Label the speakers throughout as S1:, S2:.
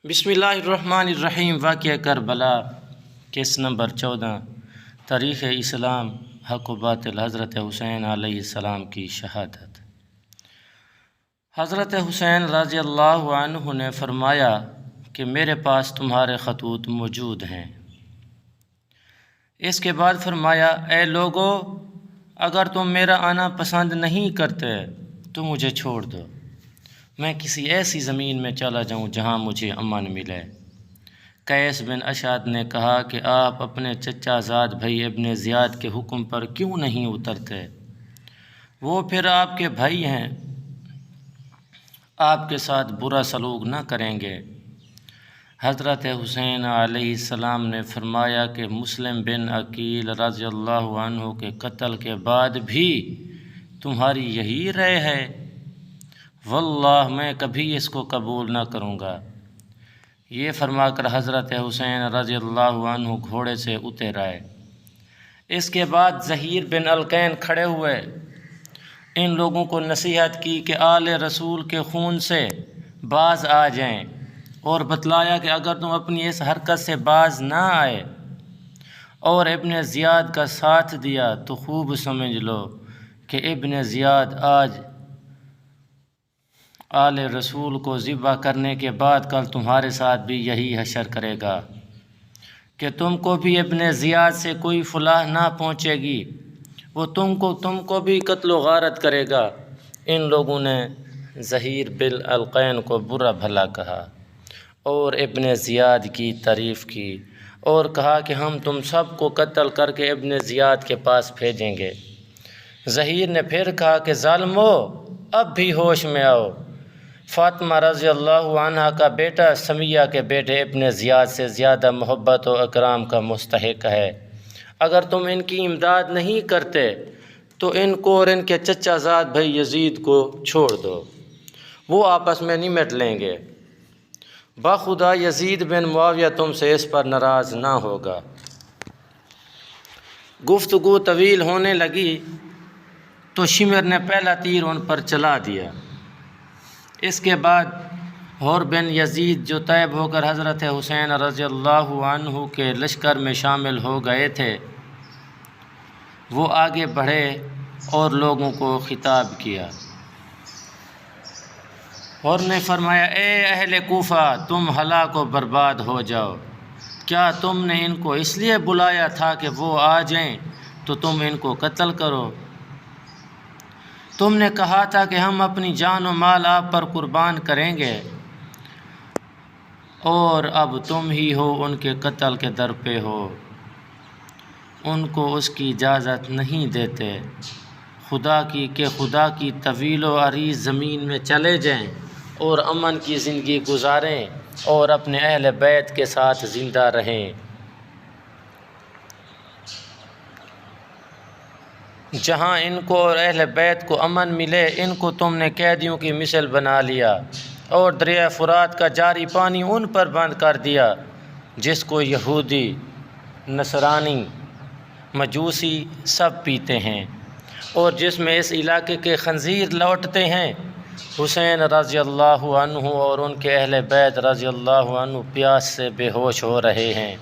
S1: بسم اللہ الرحمن الرحیم۔ واقعہ کربلا، کیس نمبر 14۔ تاریخ اسلام، حق و باطل، حضرت حسین علیہ السلام کی شہادت۔ حضرت حسین رضی اللہ عنہ نے فرمایا کہ میرے پاس تمہارے خطوط موجود ہیں۔ اس کے بعد فرمایا، اے لوگو، اگر تم میرا آنا پسند نہیں کرتے تو مجھے چھوڑ دو، میں کسی ایسی زمین میں چلا جاؤں جہاں مجھے امن ملے۔ قیس بن اشعث نے کہا کہ آپ اپنے چچا زاد بھائی ابن زیاد کے حکم پر کیوں نہیں اترتے؟ وہ پھر آپ کے بھائی ہیں، آپ کے ساتھ برا سلوک نہ کریں گے۔ حضرت حسین علیہ السلام نے فرمایا کہ مسلم بن عقیل رضی اللہ عنہ کے قتل کے بعد بھی تمہاری یہی رائے ہے؟ واللہ میں کبھی اس کو قبول نہ کروں گا۔ یہ فرما کر حضرت حسین رضی اللہ عنہ گھوڑے سے اتر آئے۔ اس کے بعد زہیر بن القین کھڑے ہوئے، ان لوگوں کو نصیحت کی کہ آل رسول کے خون سے باز آ جائیں، اور بتلایا کہ اگر تم اپنی اس حرکت سے باز نہ آئے اور ابن زیاد کا ساتھ دیا تو خوب سمجھ لو کہ ابن زیاد آج آل رسول کو ذبح کرنے کے بعد کل تمہارے ساتھ بھی یہی حشر کرے گا کہ تم کو بھی ابن زیاد سے کوئی فلاح نہ پہنچے گی، وہ تم کو بھی قتل و غارت کرے گا۔ ان لوگوں نے زہیر بن القین کو برا بھلا کہا اور ابن زیاد کی تعریف کی اور کہا کہ ہم تم سب کو قتل کر کے ابن زیاد کے پاس بھیجیں گے۔ زہیر نے پھر کہا کہ ظالمو، اب بھی ہوش میں آؤ، فاطمہ رضی اللہ عنہ کا بیٹا سمیہ کے بیٹے ابن زیاد سے زیادہ محبت و اکرام کا مستحق ہے۔ اگر تم ان کی امداد نہیں کرتے تو ان کو اور ان کے چچا زاد بھائی یزید کو چھوڑ دو، وہ آپس میں نمٹ لیں گے، بخدا یزید بن معاویہ تم سے اس پر ناراض نہ ہوگا۔ گفتگو طویل ہونے لگی تو شمر نے پہلا تیر ان پر چلا دیا۔ اس کے بعد حر بن یزید جو طیب ہو کر حضرت حسین رضی اللہ عنہ کے لشکر میں شامل ہو گئے تھے، وہ آگے بڑھے اور لوگوں کو خطاب کیا۔ حر نے فرمایا، اے اہل کوفہ، تم ہلاک و برباد ہو جاؤ۔ کیا تم نے ان کو اس لیے بلایا تھا کہ وہ آ جائیں تو تم ان کو قتل کرو؟ تم نے کہا تھا کہ ہم اپنی جان و مال آپ پر قربان کریں گے، اور اب تم ہی ہو ان کے قتل کے در پہ ہو، ان کو اس کی اجازت نہیں دیتے۔ خدا کی طویل و عریض زمین میں چلے جائیں اور امن کی زندگی گزاریں اور اپنے اہل بیت کے ساتھ زندہ رہیں۔ جہاں ان کو اور اہل بیت کو امن ملے، ان کو تم نے قیدیوں کی مثل بنا لیا اور دریائے فرات کا جاری پانی ان پر بند کر دیا جس کو یہودی، نصرانی، مجوسی سب پیتے ہیں، اور جس میں اس علاقے کے خنزیر لوٹتے ہیں۔ حسین رضی اللہ عنہ اور ان کے اہل بیت رضی اللہ عنہ پیاس سے بے ہوش ہو رہے ہیں۔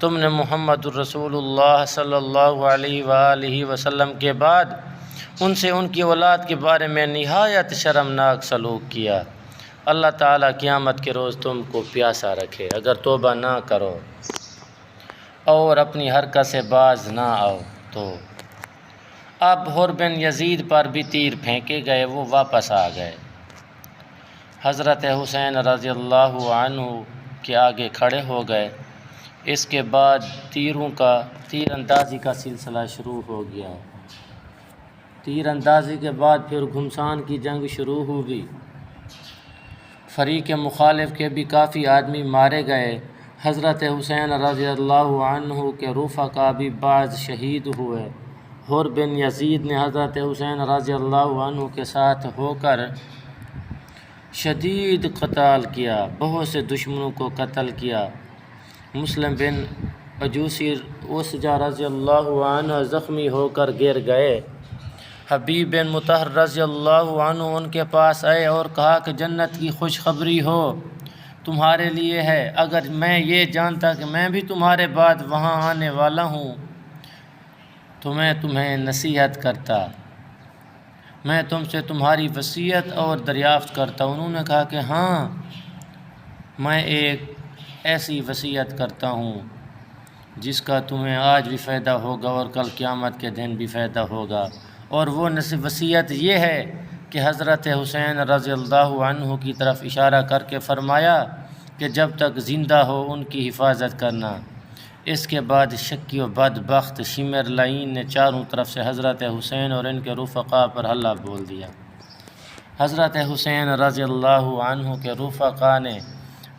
S1: تم نے محمد الرسول اللہ صلی اللہ علیہ وآلہ وسلم کے بعد ان سے ان کی اولاد کے بارے میں نہایت شرمناک سلوک کیا۔ اللہ تعالیٰ قیامت کے روز تم کو پیاسا رکھے اگر توبہ نہ کرو اور اپنی حرکت سے باز نہ آؤ تو۔ اب حر بن یزید پر بھی تیر پھینکے گئے، وہ واپس آ گئے۔ حضرت حسین رضی اللہ عنہ کے آگے کھڑے ہو گئے۔ اس کے بعد تیر اندازی کا سلسلہ شروع ہو گیا۔ تیر اندازی کے بعد پھر گھمسان کی جنگ شروع ہوئی۔ فریق مخالف کے بھی کافی آدمی مارے گئے۔ حضرت حسین رضی اللہ عنہ کے رفقا بھی بعض شہید ہوئے۔ حر بن یزید نے حضرت حسین رضی اللہ عنہ کے ساتھ ہو کر شدید قتال کیا، بہت سے دشمنوں کو قتل کیا۔ مسلم بن عجوسی اسجا رضی اللہ عنہ زخمی ہو کر گر گئے۔ حبیب بن مطہر رضی اللہ عنہ ان کے پاس آئے اور کہا کہ جنت کی خوشخبری ہو، تمہارے لیے ہے۔ اگر میں یہ جانتا کہ میں بھی تمہارے بعد وہاں آنے والا ہوں تو میں تمہیں نصیحت کرتا، میں تم سے تمہاری وصیت اور دریافت کرتا۔ انہوں نے کہا کہ ہاں، میں ایک ایسی وصیت کرتا ہوں جس کا تمہیں آج بھی فائدہ ہوگا اور کل قیامت کے دن بھی فائدہ ہوگا، اور وہ وصیت یہ ہے کہ حضرت حسین رضی اللہ عنہ کی طرف اشارہ کر کے فرمایا کہ جب تک زندہ ہو ان کی حفاظت کرنا۔ اس کے بعد شکی و بدبخت شمر لعین نے چاروں طرف سے حضرت حسین اور ان کے رفقا پر حملہ بول دیا۔ حضرت حسین رضی اللہ عنہ کے رفقا نے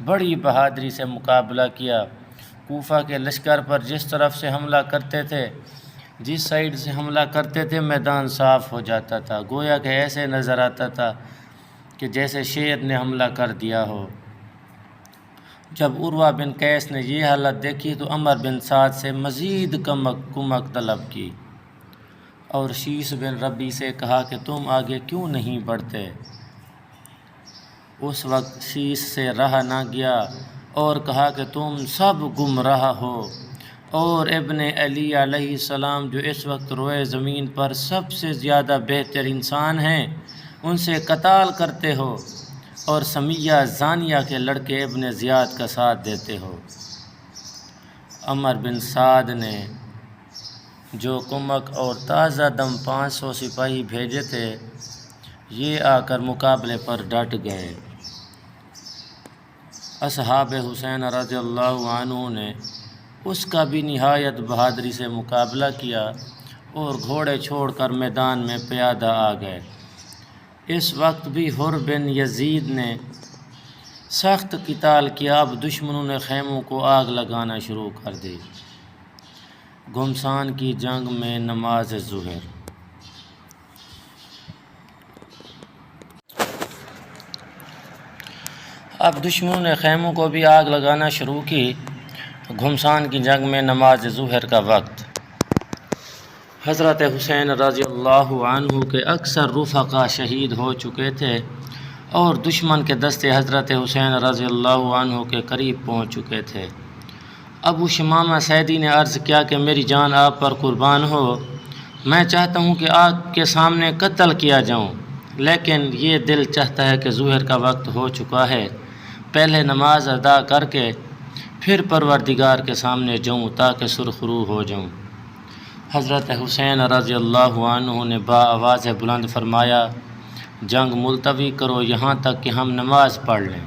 S1: بڑی بہادری سے مقابلہ کیا۔ کوفہ کے لشکر پر جس طرف سے حملہ کرتے تھے، جس سائیڈ سے حملہ کرتے تھے، میدان صاف ہو جاتا تھا، گویا کہ ایسے نظر آتا تھا کہ جیسے شیر نے حملہ کر دیا ہو۔ جب عروہ بن قیس نے یہ حالت دیکھی تو عمر بن سعد سے مزید کمک طلب کی اور شیس بن ربی سے کہا کہ تم آگے کیوں نہیں بڑھتے؟ اس وقت شیس سے رہا نہ گیا اور کہا کہ تم سب گمراہ ہو، اور ابن علی علیہ السلام جو اس وقت روئے زمین پر سب سے زیادہ بہتر انسان ہیں، ان سے قتال کرتے ہو اور سمیہ زانیہ کے لڑکے ابن زیاد کا ساتھ دیتے ہو۔ عمر بن سعد نے جو کمک اور تازہ دم 500 سپاہی بھیجے تھے، یہ آ کر مقابلے پر ڈٹ گئے۔ اصحاب حسین رضی اللہ عنہ نے اس کا بھی نہایت بہادری سے مقابلہ کیا اور گھوڑے چھوڑ کر میدان میں پیادہ آ گئے۔ اس وقت بھی حر بن یزید نے سخت قتال کیا۔ اب دشمنوں نے خیموں کو آگ لگانا شروع کر دی۔ گھمسان کی جنگ میں نماز ظہر۔ اب دشمنوں نے خیموں کو بھی آگ لگانا شروع کی۔ گھمسان کی جنگ میں نماز ظہر کا وقت۔ حضرت حسین رضی اللہ عنہ کے اکثر رفقا شہید ہو چکے تھے اور دشمن کے دستے حضرت حسین رضی اللہ عنہ کے قریب پہنچ چکے تھے۔ ابو شمامہ سیدی نے عرض کیا کہ میری جان آپ پر قربان ہو، میں چاہتا ہوں کہ آپ کے سامنے قتل کیا جاؤں، لیکن یہ دل چاہتا ہے کہ ظہر کا وقت ہو چکا ہے، پہلے نماز ادا کر کے پھر پروردگار کے سامنے جاؤں تاکہ سرخرو ہو جاؤں۔ حضرت حسین رضی اللہ عنہ نے آواز بلند فرمایا، جنگ ملتوی کرو یہاں تک کہ ہم نماز پڑھ لیں۔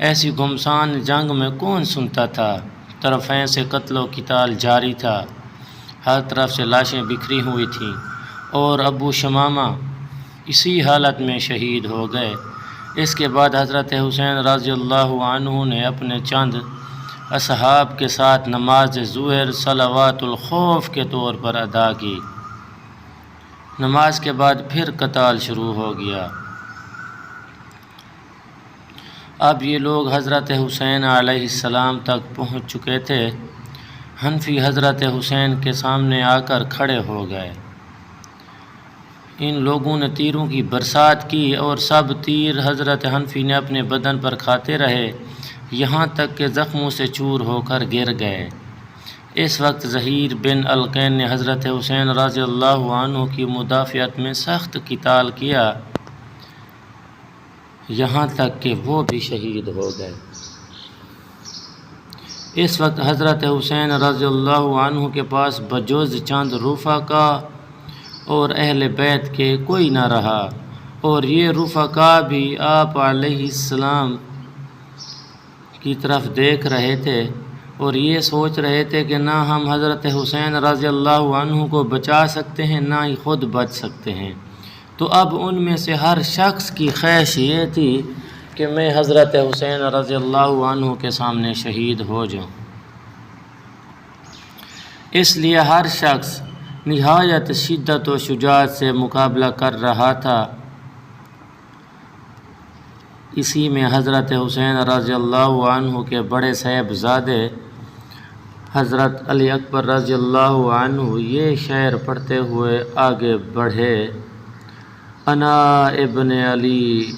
S1: ایسی گھمسان جنگ میں کون سنتا تھا؟ طرفین سے قتل و قتال جاری تھا، ہر طرف سے لاشیں بکھری ہوئی تھیں اور ابو شمامہ اسی حالت میں شہید ہو گئے۔ اس کے بعد حضرت حسین رضی اللہ عنہ نے اپنے چند اصحاب کے ساتھ نماز ظہر صلوات الخوف کے طور پر ادا کی۔ نماز کے بعد پھر قتال شروع ہو گیا۔ اب یہ لوگ حضرت حسین علیہ السلام تک پہنچ چکے تھے۔ حنفی حضرت حسین کے سامنے آ کر کھڑے ہو گئے۔ ان لوگوں نے تیروں کی برسات کی اور سب تیر حضرت حنفی نے اپنے بدن پر کھاتے رہے، یہاں تک کہ زخموں سے چور ہو کر گر گئے۔ اس وقت زہیر بن القین نے حضرت حسین رضی اللہ عنہ کی مدافعت میں سخت قتال کیا، یہاں تک کہ وہ بھی شہید ہو گئے۔ اس وقت حضرت حسین رضی اللہ عنہ کے پاس بجز چند رفقا اور اہل بیت کے کوئی نہ رہا، اور یہ رفقا بھی آپ علیہ السلام کی طرف دیکھ رہے تھے اور یہ سوچ رہے تھے کہ نہ ہم حضرت حسین رضی اللہ عنہ کو بچا سکتے ہیں، نہ ہی خود بچ سکتے ہیں۔ تو اب ان میں سے ہر شخص کی خواہش یہ تھی کہ میں حضرت حسین رضی اللہ عنہ کے سامنے شہید ہو جاؤں۔ اس لیے ہر شخص نہایت شدت و شجاعت سے مقابلہ کر رہا تھا۔ اسی میں حضرت حسین رضی اللہ عنہ کے بڑے صاحبزادے حضرت علی اکبر رضی اللہ عنہ یہ شعر پڑھتے ہوئے آگے بڑھے، انا ابن علی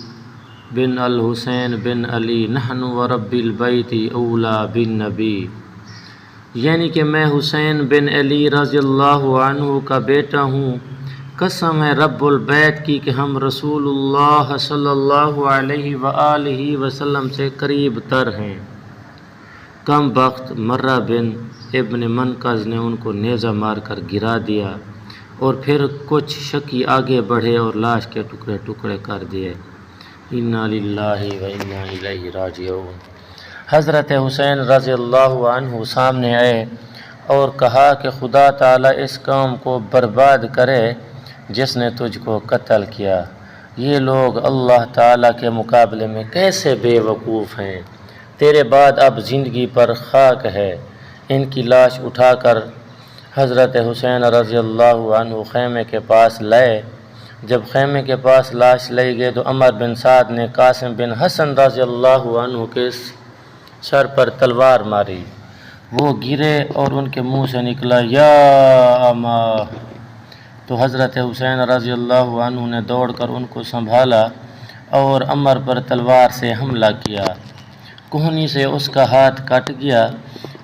S1: بن الحسین بن علی نحن و رب البیت اولا بن نبی، یعنی کہ میں حسین بن علی رضی اللہ عنہ کا بیٹا ہوں، قسم ہے رب البیت کی کہ ہم رسول اللہ صلی اللہ علیہ وآلہ وسلم سے قریب تر ہیں۔ کم بخت مرہ بن ابن منقذ نے ان کو نیزہ مار کر گرا دیا، اور پھر کچھ شکی آگے بڑھے اور لاش کے ٹکڑے ٹکڑے کر دیے۔ انا للہ و انا الیہ راجعون۔ حضرت حسین رضی اللہ عنہ سامنے آئے اور کہا کہ خدا تعالیٰ اس قوم کو برباد کرے جس نے تجھ کو قتل کیا۔ یہ لوگ اللہ تعالیٰ کے مقابلے میں کیسے بے وقوف ہیں، تیرے بعد اب زندگی پر خاک ہے۔ ان کی لاش اٹھا کر حضرت حسین رضی اللہ عنہ خیمے کے پاس لائے۔ جب خیمے کے پاس لاش لے گئے تو عمر بن سعد نے قاسم بن حسن رضی اللہ عنہ کے سر پر تلوار ماری، وہ گرے اور ان کے منہ سے نکلا یا اما، تو حضرت حسین رضی اللہ عنہ نے دوڑ کر ان کو سنبھالا اور عمر پر تلوار سے حملہ کیا، کہنی سے اس کا ہاتھ کٹ گیا۔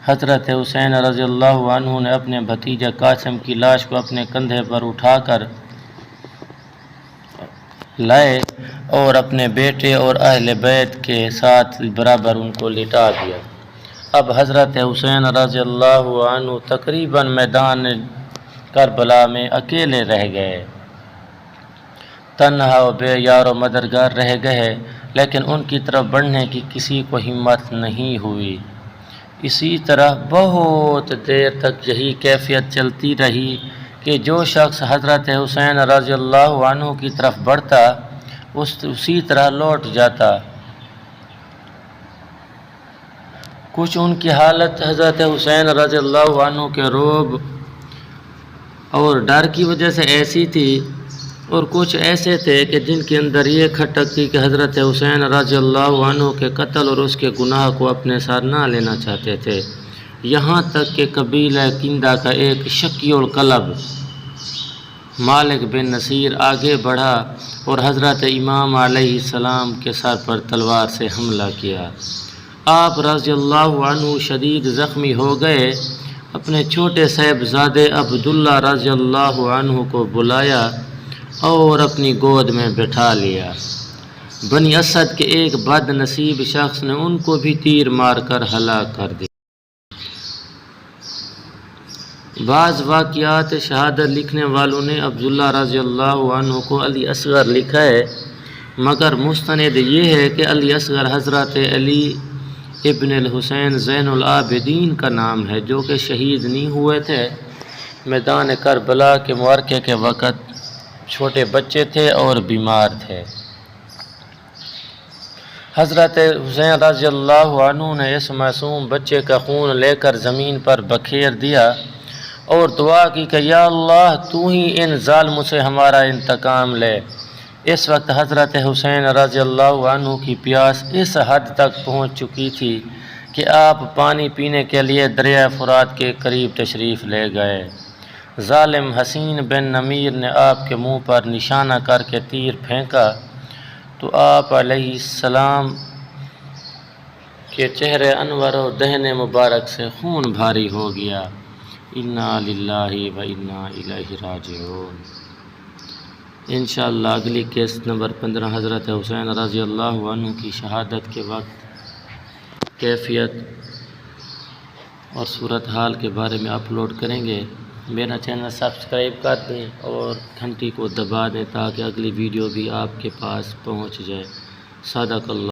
S1: حضرت حسین رضی اللہ عنہ نے اپنے بھتیجا قاسم کی لاش کو اپنے کندھے پر اٹھا کر لائے اور اپنے بیٹے اور اہل بیت کے ساتھ برابر ان کو لٹا دیا۔ اب حضرت حسین رضی اللہ عنہ تقریباً میدان کربلا میں اکیلے رہ گئے، تنہا و بے یار و مددگار رہ گئے، لیکن ان کی طرف بڑھنے کی کسی کو ہمت نہیں ہوئی۔ اسی طرح بہت دیر تک یہی کیفیت چلتی رہی کہ جو شخص حضرت حسین رضی اللہ عنہ کی طرف بڑھتا اسی طرح لوٹ جاتا۔ کچھ ان کی حالت حضرت حسین رضی اللہ عنہ کے رعب اور ڈر کی وجہ سے ایسی تھی، اور کچھ ایسے تھے کہ جن کے اندر یہ کھٹک تھی کہ حضرت حسین رضی اللہ عنہ کے قتل اور اس کے گناہ کو اپنے ساتھ نہ لینا چاہتے تھے۔ یہاں تک کہ قبیلہ کندہ کا ایک شکی القلب مالک بن نصیر آگے بڑھا اور حضرت امام علیہ السلام کے سر پر تلوار سے حملہ کیا۔ آپ رضی اللہ عنہ شدید زخمی ہو گئے، اپنے چھوٹے صاحبزادے عبداللہ رضی اللہ عنہ کو بلایا اور اپنی گود میں بٹھا لیا۔ بنی اسد کے ایک بد نصیب شخص نے ان کو بھی تیر مار کر ہلاک کر دیا۔ بعض واقعات شہادت لکھنے والوں نے عبداللہ رضی اللہ عنہ کو علی اصغر لکھا ہے، مگر مستند یہ ہے کہ علی اصغر حضرت علی ابن الحسین زین العابدین کا نام ہے، جو کہ شہید نہیں ہوئے تھے۔ میدان کربلا کے معرکے کے وقت چھوٹے بچے تھے اور بیمار تھے۔ حضرت حسین رضی اللہ عنہ نے اس معصوم بچے کا خون لے کر زمین پر بکھیر دیا اور دعا کی کہ یا اللہ تو ہی ان ظالموں سے ہمارا انتقام لے۔ اس وقت حضرت حسین رضی اللہ عنہ کی پیاس اس حد تک پہنچ چکی تھی کہ آپ پانی پینے کے لیے دریائے فرات کے قریب تشریف لے گئے۔ ظالم حسین بن نمیر نے آپ کے منہ پر نشانہ کر کے تیر پھینکا تو آپ علیہ السلام کے چہرے انور اور دہن مبارک سے خون بھاری ہو گیا۔ انا للہ و انا الیہ راجعون۔ انشاءاللہ اگلی قسط نمبر 15 حضرت حسین رضی اللہ عنہ کی شہادت کے وقت کیفیت اور صورتحال کے بارے میں اپلوڈ کریں گے۔ میرا چینل سبسکرائب کر دیں اور گھنٹی کو دبا دیں تاکہ اگلی ویڈیو بھی آپ کے پاس پہنچ جائے۔ صدق اللہ۔